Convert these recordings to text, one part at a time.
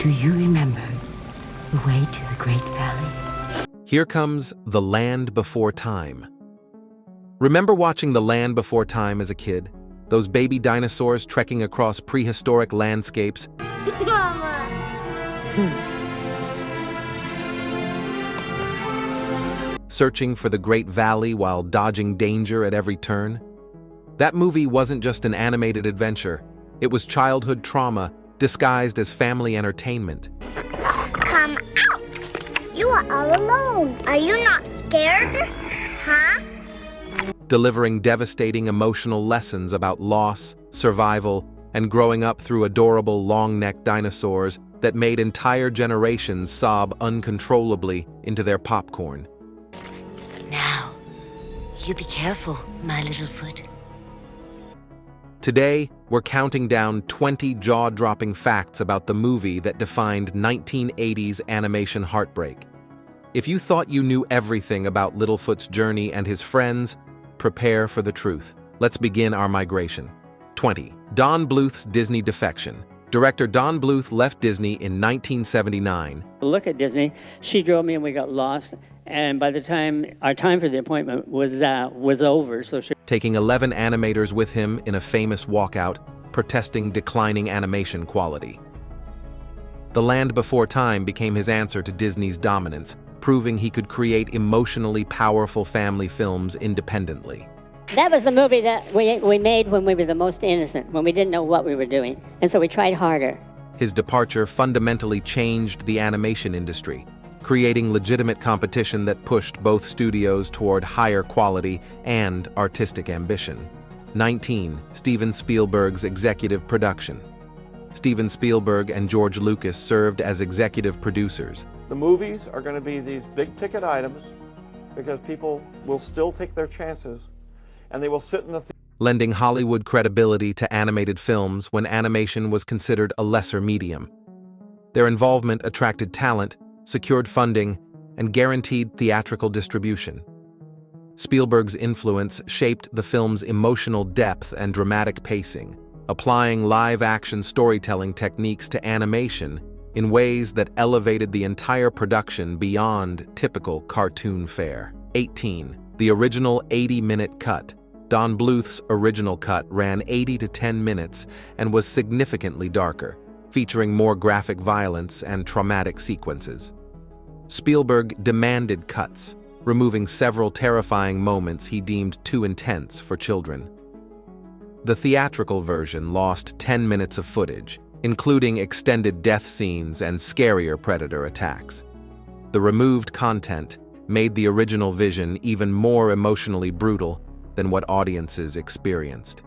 Do you remember the way to the Great Valley? Here comes The Land Before Time. Remember watching The Land Before Time as a kid? Those baby dinosaurs trekking across prehistoric landscapes, Mama! searching for the Great Valley while dodging danger at every turn? That movie wasn't just an animated adventure. It was childhood trauma disguised as family entertainment. Come out! You are all alone. Are you not scared? Huh? Delivering devastating emotional lessons about loss, survival, and growing up through adorable long-necked dinosaurs that made entire generations sob uncontrollably into their popcorn. Now, you be careful, my little foot. Today, we're counting down 20 jaw-dropping facts about the movie that defined 1980s animation heartbreak. If you thought you knew everything about Littlefoot's journey and his friends, prepare for the truth. Let's begin our migration. 20. Don Bluth's Disney defection. Director Don Bluth left Disney in 1979. Look at Disney. She drove me and we got lost. And by the time our time for the appointment was over, Taking 11 animators with him in a famous walkout, protesting declining animation quality. The Land Before Time became his answer to Disney's dominance, proving he could create emotionally powerful family films independently. that was the movie that we made when we were the most innocent, when we didn't know what we were doing. And so we tried harder. His departure fundamentally changed the animation industry, creating legitimate competition that pushed both studios toward higher quality and artistic ambition. 19. Steven Spielberg's executive production. Steven Spielberg and George Lucas served as executive producers. The movies are going to be these big-ticket items because people will still take their chances and they will sit in the lending Hollywood credibility to animated films when animation was considered a lesser medium. Their involvement attracted talent, secured funding, and guaranteed theatrical distribution. Spielberg's influence shaped the film's emotional depth and dramatic pacing, applying live-action storytelling techniques to animation in ways that elevated the entire production beyond typical cartoon fare. 18. The original 80-minute cut. Don Bluth's original cut ran 80 to 10 minutes and was significantly darker, featuring more graphic violence and traumatic sequences. Spielberg demanded cuts, removing several terrifying moments he deemed too intense for children. The theatrical version lost 10 minutes of footage, including extended death scenes and scarier predator attacks. The removed content made the original vision even more emotionally brutal than what audiences experienced.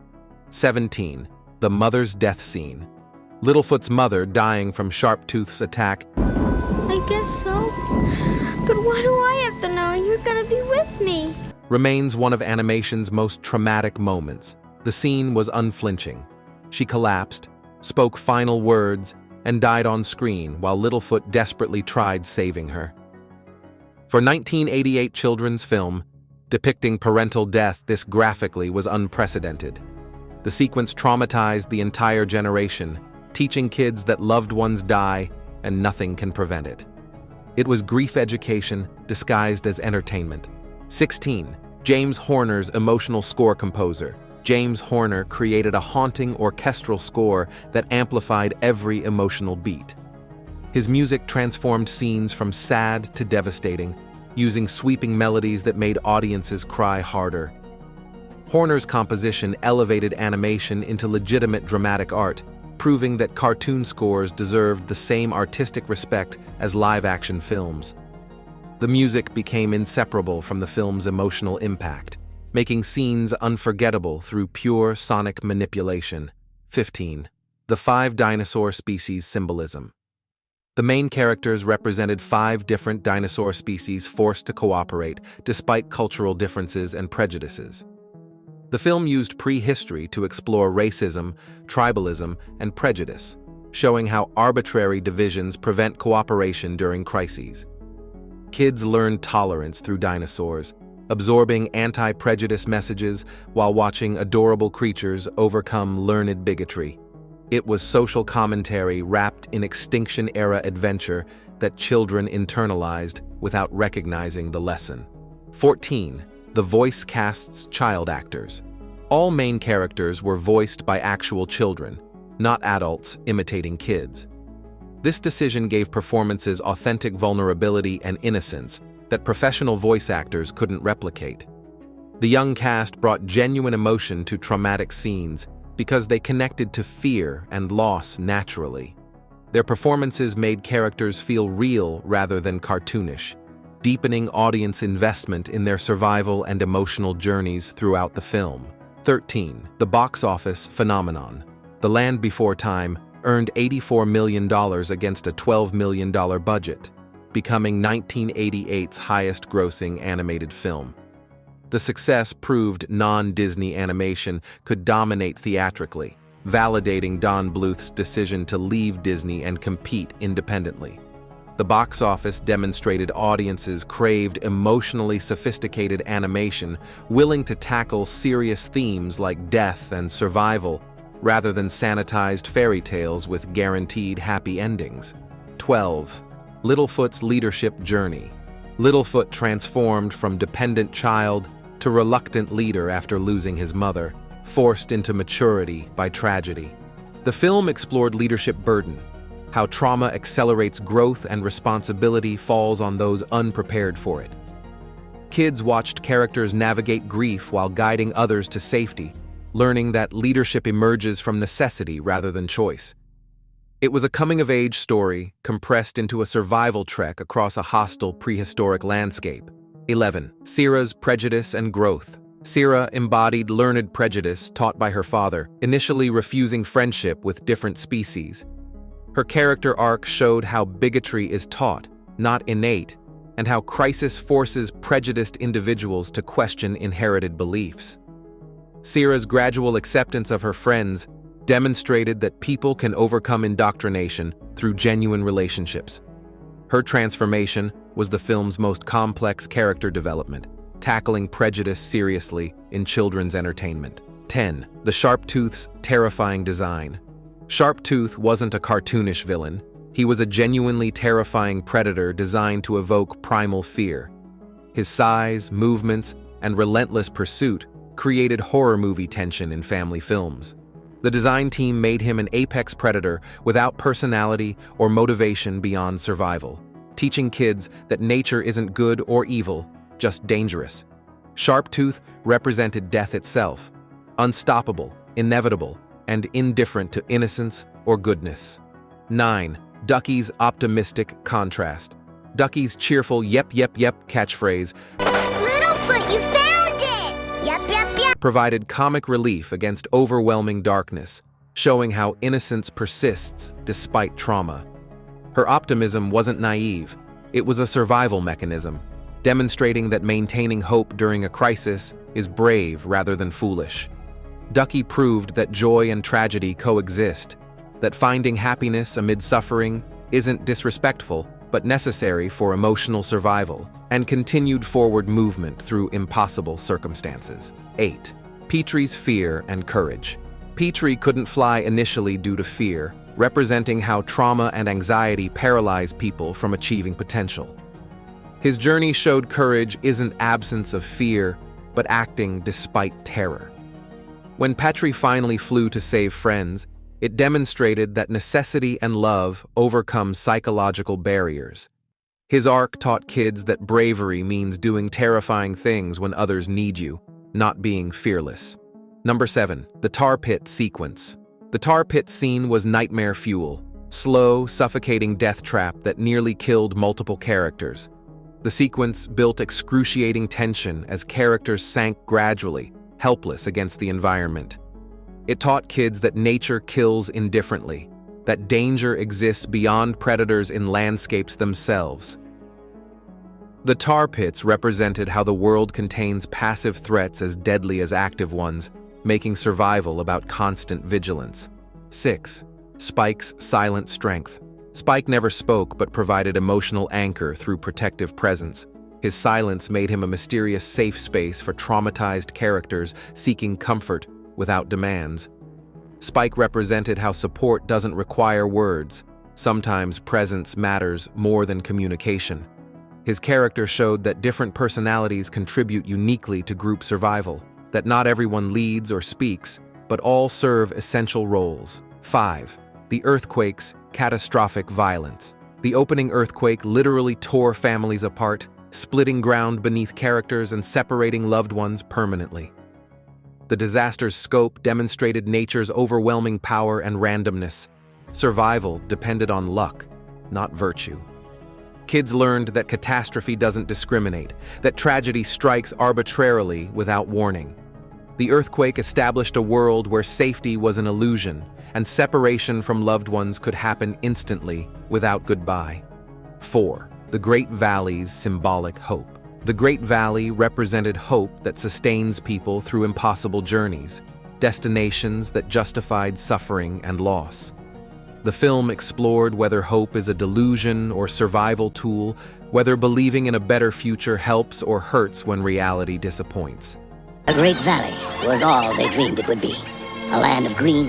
17. The mother's death scene. Littlefoot's mother dying from Sharptooth's attack. I guess so. But why do I have to know you're gonna be with me? Remains one of animation's most traumatic moments. The scene was unflinching. She collapsed, spoke final words, and died on screen while Littlefoot desperately tried saving her. For 1988 children's film, depicting parental death this graphically was unprecedented. The sequence traumatized the entire generation, teaching kids that loved ones die and nothing can prevent it. It was grief education disguised as entertainment. 16. James Horner's emotional score composer. James Horner created a haunting orchestral score that amplified every emotional beat. His music transformed scenes from sad to devastating, using sweeping melodies that made audiences cry harder. Horner's composition elevated animation into legitimate dramatic art, proving that cartoon scores deserved the same artistic respect as live-action films. The music became inseparable from the film's emotional impact, making scenes unforgettable through pure sonic manipulation. 15. The 5 dinosaur species symbolism. The main characters represented 5 different dinosaur species forced to cooperate despite cultural differences and prejudices. The film used prehistory to explore racism, tribalism, and prejudice, showing how arbitrary divisions prevent cooperation during crises. Kids learned tolerance through dinosaurs, absorbing anti-prejudice messages while watching adorable creatures overcome learned bigotry. It was social commentary wrapped in extinction-era adventure that children internalized without recognizing the lesson. 14. The voice cast's child actors. All main characters were voiced by actual children, not adults imitating kids. This decision gave performances authentic vulnerability and innocence that professional voice actors couldn't replicate. The young cast brought genuine emotion to traumatic scenes because they connected to fear and loss naturally. Their performances made characters feel real rather than cartoonish, deepening audience investment in their survival and emotional journeys throughout the film. 13. The box office phenomenon. The Land Before Time earned $84 million against a $12 million budget, becoming 1988's highest-grossing animated film. The success proved non-Disney animation could dominate theatrically, validating Don Bluth's decision to leave Disney and compete independently. The box office demonstrated audiences craved emotionally sophisticated animation, willing to tackle serious themes like death and survival, rather than sanitized fairy tales with guaranteed happy endings. 12. Littlefoot's leadership journey. Littlefoot transformed from dependent child to reluctant leader after losing his mother, forced into maturity by tragedy. The film explored leadership burden, how trauma accelerates growth and responsibility falls on those unprepared for it. Kids watched characters navigate grief while guiding others to safety, learning that leadership emerges from necessity rather than choice. It was a coming-of-age story compressed into a survival trek across a hostile prehistoric landscape. 11. Syrah's prejudice and growth. Syrah embodied learned prejudice taught by her father, initially refusing friendship with different species. Her character arc showed how bigotry is taught, not innate, and how crisis forces prejudiced individuals to question inherited beliefs. Syrah's gradual acceptance of her friends demonstrated that people can overcome indoctrination through genuine relationships. Her transformation was the film's most complex character development, tackling prejudice seriously in children's entertainment. 10. The Sharptooth's terrifying design. Sharptooth wasn't a cartoonish villain. He was a genuinely terrifying predator designed to evoke primal fear. His size, movements, and relentless pursuit created horror movie tension in family films. The design team made him an apex predator without personality or motivation beyond survival, teaching kids that nature isn't good or evil, just dangerous. Sharptooth represented death itself, unstoppable, inevitable, and indifferent to innocence or goodness. 9. Ducky's optimistic contrast. Ducky's cheerful yep catchphrase Littlefoot, you found it! Yep. provided comic relief against overwhelming darkness, showing how innocence persists despite trauma. Her optimism wasn't naive, it was a survival mechanism, demonstrating that maintaining hope during a crisis is brave rather than foolish. Ducky proved that joy and tragedy coexist, that finding happiness amid suffering isn't disrespectful but necessary for emotional survival, and continued forward movement through impossible circumstances. 8. Petrie's fear and courage. Petrie couldn't fly initially due to fear, representing how trauma and anxiety paralyze people from achieving potential. His journey showed courage isn't absence of fear, but acting despite terror. When Petrie finally flew to save friends, it demonstrated that necessity and love overcome psychological barriers. His arc taught kids that bravery means doing terrifying things when others need you, not being fearless. Number 7. The tar pit sequence. The tar pit scene was nightmare fuel, slow, suffocating death trap that nearly killed multiple characters. The sequence built excruciating tension as characters sank gradually, helpless against the environment. It taught kids that nature kills indifferently, that danger exists beyond predators in landscapes themselves. The tar pits represented how the world contains passive threats as deadly as active ones, making survival about constant vigilance. 6. Spike's silent strength. Spike never spoke but provided emotional anchor through protective presence. His silence made him a mysterious safe space for traumatized characters seeking comfort without demands. Spike represented how support doesn't require words. Sometimes presence matters more than communication. His character showed that different personalities contribute uniquely to group survival, that not everyone leads or speaks, but all serve essential roles. 5. The earthquake's catastrophic violence. The opening earthquake literally tore families apart, splitting ground beneath characters and separating loved ones permanently. The disaster's scope demonstrated nature's overwhelming power and randomness. Survival depended on luck, not virtue. Kids learned that catastrophe doesn't discriminate, that tragedy strikes arbitrarily without warning. The earthquake established a world where safety was an illusion, and separation from loved ones could happen instantly without goodbye. 4. The Great Valley's symbolic hope. The Great Valley represented hope that sustains people through impossible journeys, destinations that justified suffering and loss. The film explored whether hope is a delusion or survival tool, whether believing in a better future helps or hurts when reality disappoints. A great valley was all they dreamed it would be. A land of green,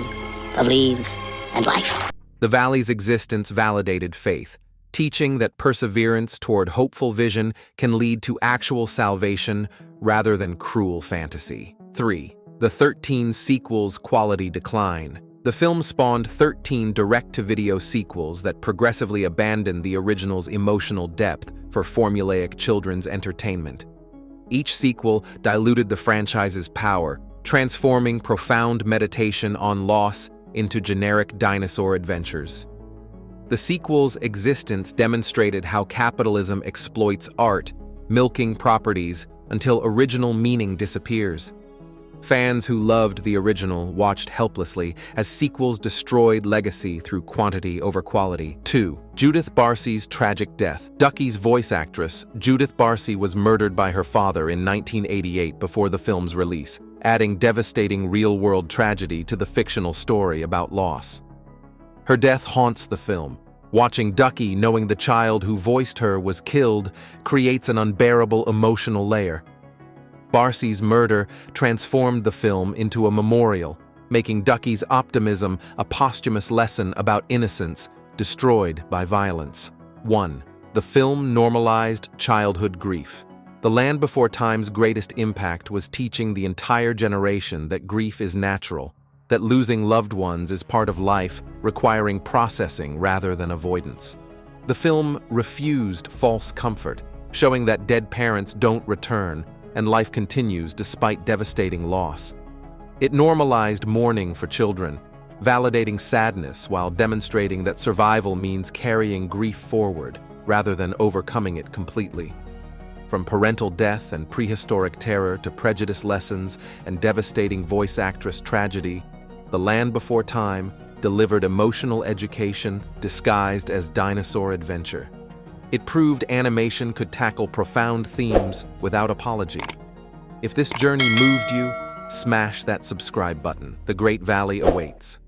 of leaves, and life. The valley's existence validated faith, teaching that perseverance toward hopeful vision can lead to actual salvation rather than cruel fantasy. 3. The 13 sequels' quality decline. The film spawned 13 direct-to-video sequels that progressively abandoned the original's emotional depth for formulaic children's entertainment. Each sequel diluted the franchise's power, transforming profound meditation on loss into generic dinosaur adventures. The sequel's existence demonstrated how capitalism exploits art, milking properties until original meaning disappears. Fans who loved the original watched helplessly as sequels destroyed legacy through quantity over quality. 2. Judith Barsi's tragic death. Ducky's voice actress, Judith Barsi, was murdered by her father in 1988 before the film's release, adding devastating real-world tragedy to the fictional story about loss. Her death haunts the film. Watching Ducky knowing the child who voiced her was killed creates an unbearable emotional layer. Barsi's murder transformed the film into a memorial, making Ducky's optimism a posthumous lesson about innocence destroyed by violence. 1. The film normalized childhood grief. The Land Before Time's greatest impact was teaching the entire generation that grief is natural, that losing loved ones is part of life, requiring processing rather than avoidance. The film refused false comfort, showing that dead parents don't return and life continues despite devastating loss. It normalized mourning for children, validating sadness while demonstrating that survival means carrying grief forward rather than overcoming it completely. From parental death and prehistoric terror to prejudice lessons and devastating voice actress tragedy, The Land Before Time delivered emotional education disguised as dinosaur adventure. It proved animation could tackle profound themes without apology. If this journey moved you, smash that subscribe button. The Great Valley awaits.